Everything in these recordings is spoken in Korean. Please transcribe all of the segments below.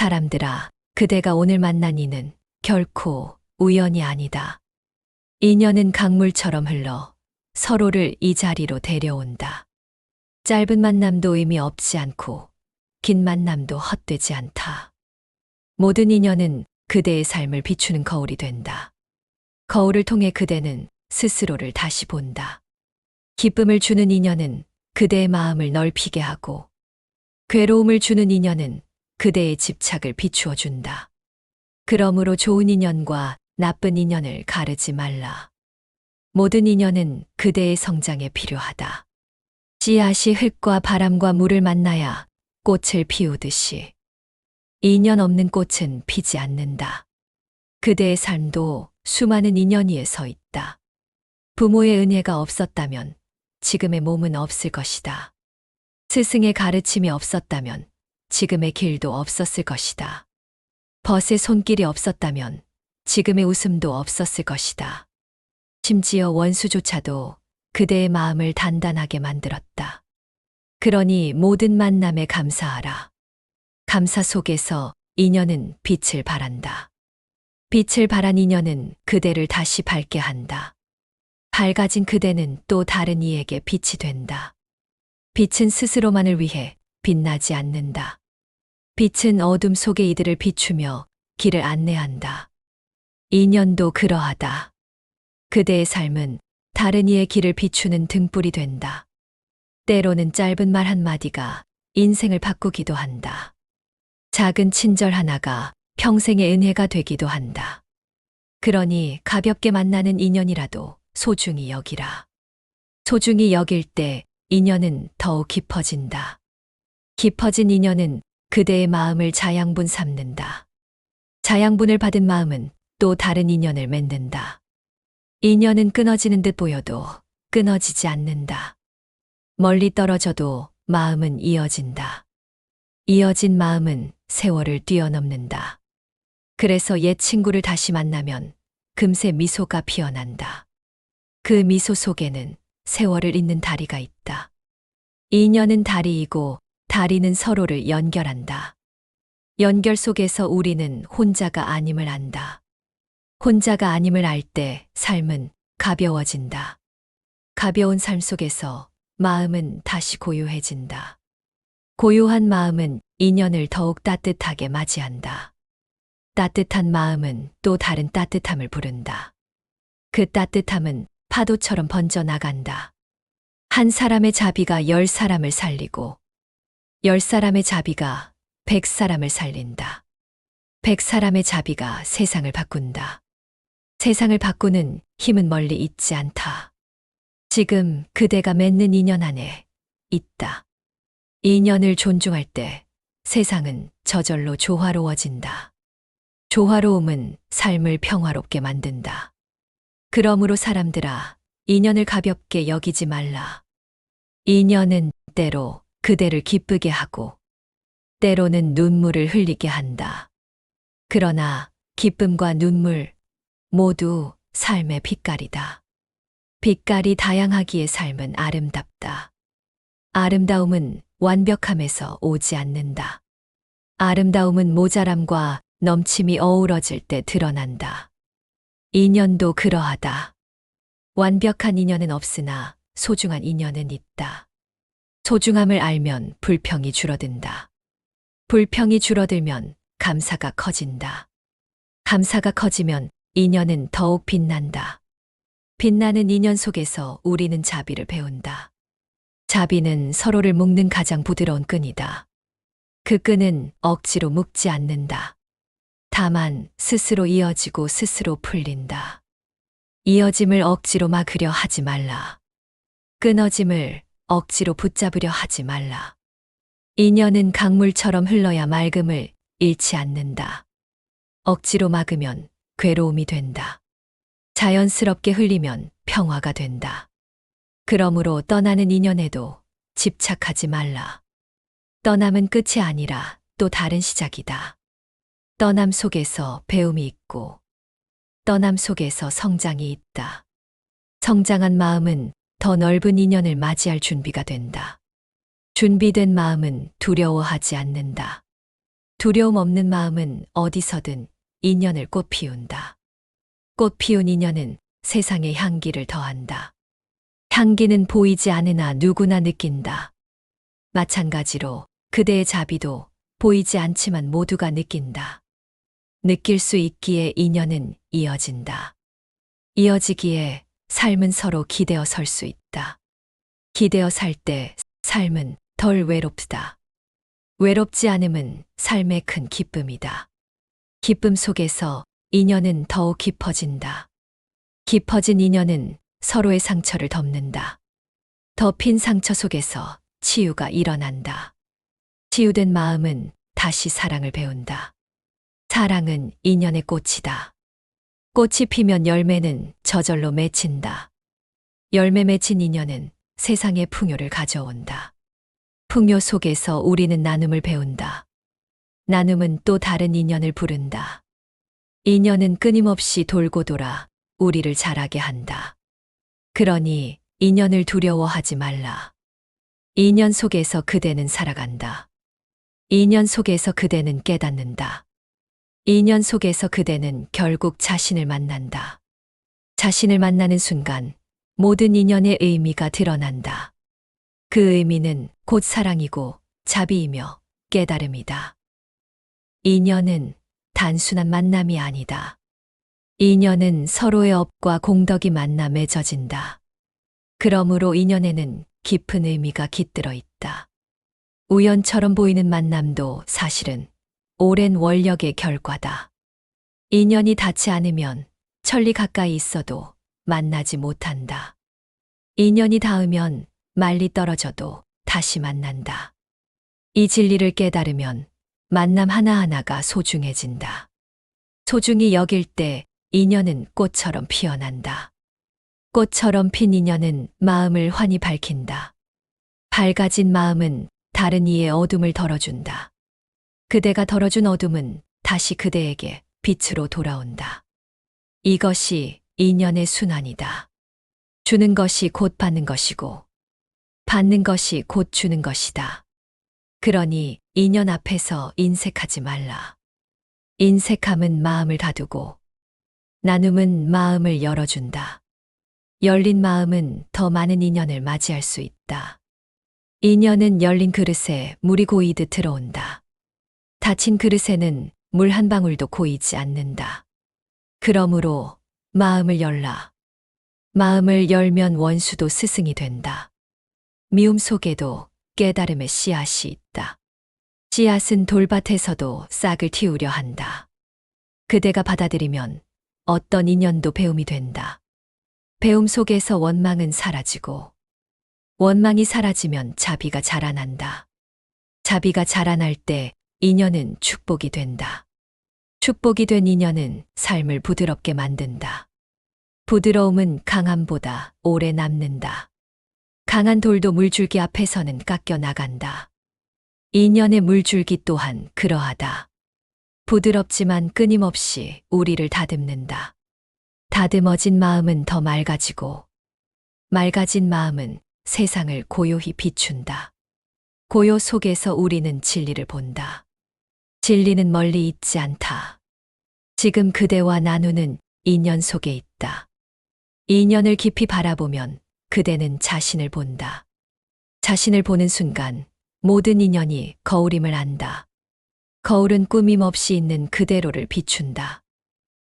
사람들아, 그대가 오늘 만난 이는 결코 우연이 아니다. 인연은 강물처럼 흘러 서로를 이 자리로 데려온다. 짧은 만남도 의미 없지 않고 긴 만남도 헛되지 않다. 모든 인연은 그대의 삶을 비추는 거울이 된다. 거울을 통해 그대는 스스로를 다시 본다. 기쁨을 주는 인연은 그대의 마음을 넓히게 하고, 괴로움을 주는 인연은 그대의 집착을 비추어 준다. 그러므로 좋은 인연과 나쁜 인연을 가르지 말라. 모든 인연은 그대의 성장에 필요하다. 씨앗이 흙과 바람과 물을 만나야 꽃을 피우듯이 인연 없는 꽃은 피지 않는다. 그대의 삶도 수많은 인연 위에 서 있다. 부모의 은혜가 없었다면 지금의 몸은 없을 것이다. 스승의 가르침이 없었다면 지금의 길도 없었을 것이다. 벗의 손길이 없었다면 지금의 웃음도 없었을 것이다. 심지어 원수조차도 그대의 마음을 단단하게 만들었다. 그러니 모든 만남에 감사하라. 감사 속에서 인연은 빛을 발한다. 빛을 발한 인연은 그대를 다시 밝게 한다. 밝아진 그대는 또 다른 이에게 빛이 된다. 빛은 스스로만을 위해 빛나지 않는다. 빛은 어둠 속의 이들을 비추며 길을 안내한다. 인연도 그러하다. 그대의 삶은 다른 이의 길을 비추는 등불이 된다. 때로는 짧은 말 한마디가 인생을 바꾸기도 한다. 작은 친절 하나가 평생의 은혜가 되기도 한다. 그러니 가볍게 만나는 인연이라도 소중히 여기라. 소중히 여길 때 인연은 더욱 깊어진다. 깊어진 인연은 그대의 마음을 자양분 삼는다. 자양분을 받은 마음은 또 다른 인연을 맺는다. 인연은 끊어지는 듯 보여도 끊어지지 않는다. 멀리 떨어져도 마음은 이어진다. 이어진 마음은 세월을 뛰어넘는다. 그래서 옛 친구를 다시 만나면 금세 미소가 피어난다. 그 미소 속에는 세월을 잇는 다리가 있다. 인연은 다리이고 다리는 서로를 연결한다. 연결 속에서 우리는 혼자가 아님을 안다. 혼자가 아님을 알 때 삶은 가벼워진다. 가벼운 삶 속에서 마음은 다시 고요해진다. 고요한 마음은 인연을 더욱 따뜻하게 맞이한다. 따뜻한 마음은 또 다른 따뜻함을 부른다. 그 따뜻함은 파도처럼 번져나간다. 한 사람의 자비가 10사람을 살리고 10사람의 자비가 100사람을 살린다. 100사람의 자비가 세상을 바꾼다. 세상을 바꾸는 힘은 멀리 있지 않다. 지금 그대가 맺는 인연 안에 있다. 인연을 존중할 때 세상은 저절로 조화로워진다. 조화로움은 삶을 평화롭게 만든다. 그러므로 사람들아, 인연을 가볍게 여기지 말라. 인연은 때로 그대를 기쁘게 하고 때로는 눈물을 흘리게 한다. 그러나 기쁨과 눈물 모두 삶의 빛깔이다. 빛깔이 다양하기에 삶은 아름답다. 아름다움은 완벽함에서 오지 않는다. 아름다움은 모자람과 넘침이 어우러질 때 드러난다. 인연도 그러하다. 완벽한 인연은 없으나 소중한 인연은 있다. 소중함을 알면 불평이 줄어든다. 불평이 줄어들면 감사가 커진다. 감사가 커지면 인연은 더욱 빛난다. 빛나는 인연 속에서 우리는 자비를 배운다. 자비는 서로를 묶는 가장 부드러운 끈이다. 그 끈은 억지로 묶지 않는다. 다만 스스로 이어지고 스스로 풀린다. 이어짐을 억지로 막으려 하지 말라. 끊어짐을 억지로 붙잡으려 하지 말라. 인연은 강물처럼 흘러야 맑음을 잃지 않는다. 억지로 막으면 괴로움이 된다. 자연스럽게 흘리면 평화가 된다. 그러므로 떠나는 인연에도 집착하지 말라. 떠남은 끝이 아니라 또 다른 시작이다. 떠남 속에서 배움이 있고 떠남 속에서 성장이 있다. 성장한 마음은 더 넓은 인연을 맞이할 준비가 된다. 준비된 마음은 두려워하지 않는다. 두려움 없는 마음은 어디서든 인연을 꽃 피운다. 꽃 피운 인연은 세상의 향기를 더한다. 향기는 보이지 않으나 누구나 느낀다. 마찬가지로 그대의 자비도 보이지 않지만 모두가 느낀다. 느낄 수 있기에 인연은 이어진다. 이어지기에 삶은 서로 기대어 설 수 있다. 기대어 살 때 삶은 덜 외롭다. 외롭지 않음은 삶의 큰 기쁨이다. 기쁨 속에서 인연은 더욱 깊어진다. 깊어진 인연은 서로의 상처를 덮는다. 덮인 상처 속에서 치유가 일어난다. 치유된 마음은 다시 사랑을 배운다. 사랑은 인연의 꽃이다. 꽃이 피면 열매는 저절로 맺힌다. 열매 맺힌 인연은 세상에 풍요를 가져온다. 풍요 속에서 우리는 나눔을 배운다. 나눔은 또 다른 인연을 부른다. 인연은 끊임없이 돌고 돌아 우리를 자라게 한다. 그러니 인연을 두려워하지 말라. 인연 속에서 그대는 살아간다. 인연 속에서 그대는 깨닫는다. 인연 속에서 그대는 결국 자신을 만난다. 자신을 만나는 순간 모든 인연의 의미가 드러난다. 그 의미는 곧 사랑이고 자비이며 깨달음이다. 인연은 단순한 만남이 아니다. 인연은 서로의 업과 공덕이 만나 맺어진다. 그러므로 인연에는 깊은 의미가 깃들어 있다. 우연처럼 보이는 만남도 사실은 오랜 원력의 결과다. 인연이 닿지 않으면 천리 가까이 있어도 만나지 못한다. 인연이 닿으면 멀리 떨어져도 다시 만난다. 이 진리를 깨달으면 만남 하나하나가 소중해진다. 소중히 여길 때 인연은 꽃처럼 피어난다. 꽃처럼 핀 인연은 마음을 환히 밝힌다. 밝아진 마음은 다른 이의 어둠을 덜어준다. 그대가 덜어준 어둠은 다시 그대에게 빛으로 돌아온다. 이것이 인연의 순환이다. 주는 것이 곧 받는 것이고, 받는 것이 곧 주는 것이다. 그러니 인연 앞에서 인색하지 말라. 인색함은 마음을 닫고, 나눔은 마음을 열어준다. 열린 마음은 더 많은 인연을 맞이할 수 있다. 인연은 열린 그릇에 물이 고이듯 들어온다. 닫힌 그릇에는 물 한 방울도 고이지 않는다. 그러므로 마음을 열라. 마음을 열면 원수도 스승이 된다. 미움 속에도 깨달음의 씨앗이 있다. 씨앗은 돌밭에서도 싹을 틔우려 한다. 그대가 받아들이면 어떤 인연도 배움이 된다. 배움 속에서 원망은 사라지고, 원망이 사라지면 자비가 자라난다. 자비가 자라날 때 인연은 축복이 된다. 축복이 된 인연은 삶을 부드럽게 만든다. 부드러움은 강함보다 오래 남는다. 강한 돌도 물줄기 앞에서는 깎여 나간다. 인연의 물줄기 또한 그러하다. 부드럽지만 끊임없이 우리를 다듬는다. 다듬어진 마음은 더 맑아지고, 맑아진 마음은 세상을 고요히 비춘다. 고요 속에서 우리는 진리를 본다. 진리는 멀리 있지 않다. 지금 그대와 나누는 인연 속에 있다. 인연을 깊이 바라보면 그대는 자신을 본다. 자신을 보는 순간 모든 인연이 거울임을 안다. 거울은 꾸밈없이 있는 그대로를 비춘다.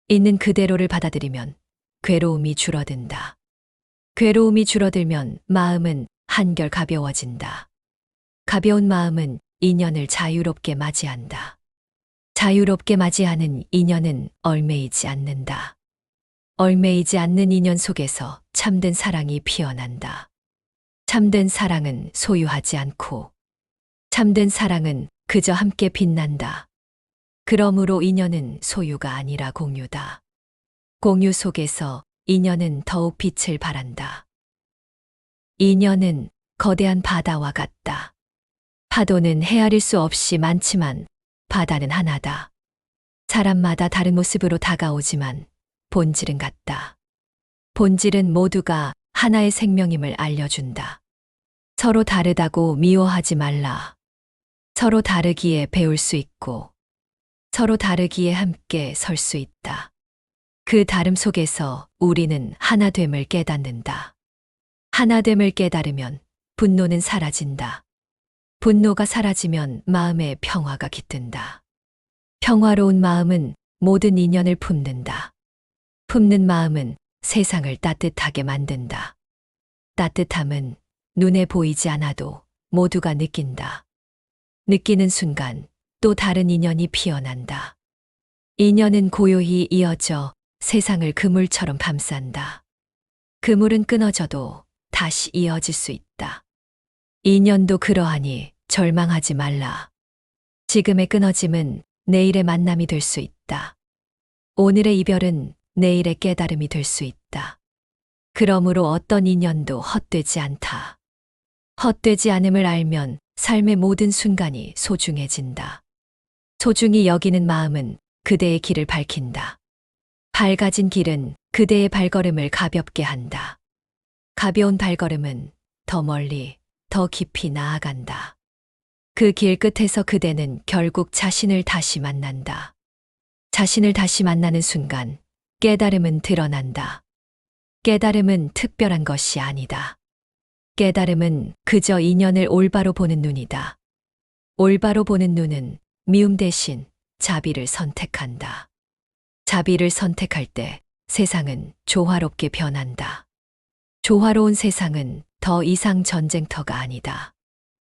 있는 그대로를 받아들이면 괴로움이 줄어든다. 괴로움이 줄어들면 마음은 한결 가벼워진다. 가벼운 마음은 인연을 자유롭게 맞이한다. 자유롭게 맞이하는 인연은 얼매이지 않는다. 얼매이지 않는 인연 속에서 참된 사랑이 피어난다. 참된 사랑은 소유하지 않고, 참된 사랑은 그저 함께 빛난다. 그러므로 인연은 소유가 아니라 공유다. 공유 속에서 인연은 더욱 빛을 발한다. 인연은 거대한 바다와 같다. 파도는 헤아릴 수 없이 많지만 바다는 하나다. 사람마다 다른 모습으로 다가오지만 본질은 같다. 본질은 모두가 하나의 생명임을 알려준다. 서로 다르다고 미워하지 말라. 서로 다르기에 배울 수 있고 서로 다르기에 함께 설 수 있다. 그 다름 속에서 우리는 하나됨을 깨닫는다. 하나됨을 깨달으면 분노는 사라진다. 분노가 사라지면 마음의 평화가 깃든다. 평화로운 마음은 모든 인연을 품는다. 품는 마음은 세상을 따뜻하게 만든다. 따뜻함은 눈에 보이지 않아도 모두가 느낀다. 느끼는 순간 또 다른 인연이 피어난다. 인연은 고요히 이어져 세상을 그물처럼 감싼다. 그물은 끊어져도 다시 이어질 수 있다. 인연도 그러하니 절망하지 말라. 지금의 끊어짐은 내일의 만남이 될 수 있다. 오늘의 이별은 내일의 깨달음이 될 수 있다. 그러므로 어떤 인연도 헛되지 않다. 헛되지 않음을 알면 삶의 모든 순간이 소중해진다. 소중히 여기는 마음은 그대의 길을 밝힌다. 밝아진 길은 그대의 발걸음을 가볍게 한다. 가벼운 발걸음은 더 멀리, 더 깊이 나아간다. 그 길 끝에서 그대는 결국 자신을 다시 만난다. 자신을 다시 만나는 순간 깨달음은 드러난다. 깨달음은 특별한 것이 아니다. 깨달음은 그저 인연을 올바로 보는 눈이다. 올바로 보는 눈은 미움 대신 자비를 선택한다. 자비를 선택할 때 세상은 조화롭게 변한다. 조화로운 세상은 더 이상 전쟁터가 아니다.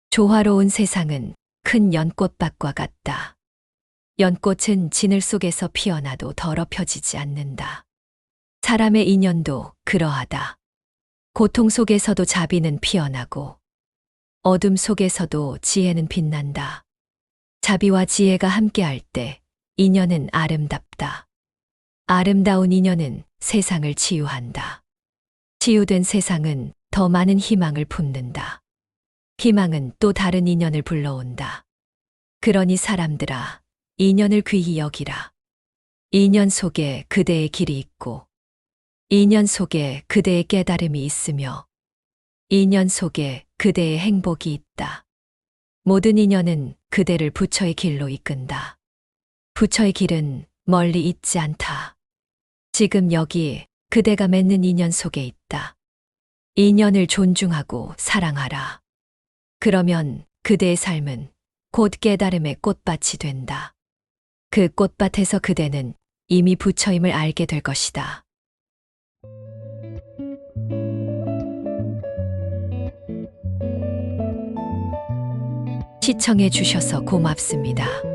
조화로운 세상은 큰 연꽃밭과 같다. 연꽃은 진을 속에서 피어나도 더럽혀지지 않는다. 사람의 인연도 그러하다. 고통 속에서도 자비는 피어나고 어둠 속에서도 지혜는 빛난다. 자비와 지혜가 함께할 때 인연은 아름답다. 아름다운 인연은 세상을 치유한다. 치유된 세상은 더 많은 희망을 품는다. 희망은 또 다른 인연을 불러온다. 그러니 사람들아, 인연을 귀히 여기라. 인연 속에 그대의 길이 있고, 인연 속에 그대의 깨달음이 있으며, 인연 속에 그대의 행복이 있다. 모든 인연은 그대를 부처의 길로 이끈다. 부처의 길은 멀리 있지 않다. 지금 여기 그대가 맺는 인연 속에 있다. 인연을 존중하고 사랑하라. 그러면 그대의 삶은 곧 깨달음의 꽃밭이 된다. 그 꽃밭에서 그대는 이미 부처임을 알게 될 것이다. 시청해 주셔서 고맙습니다.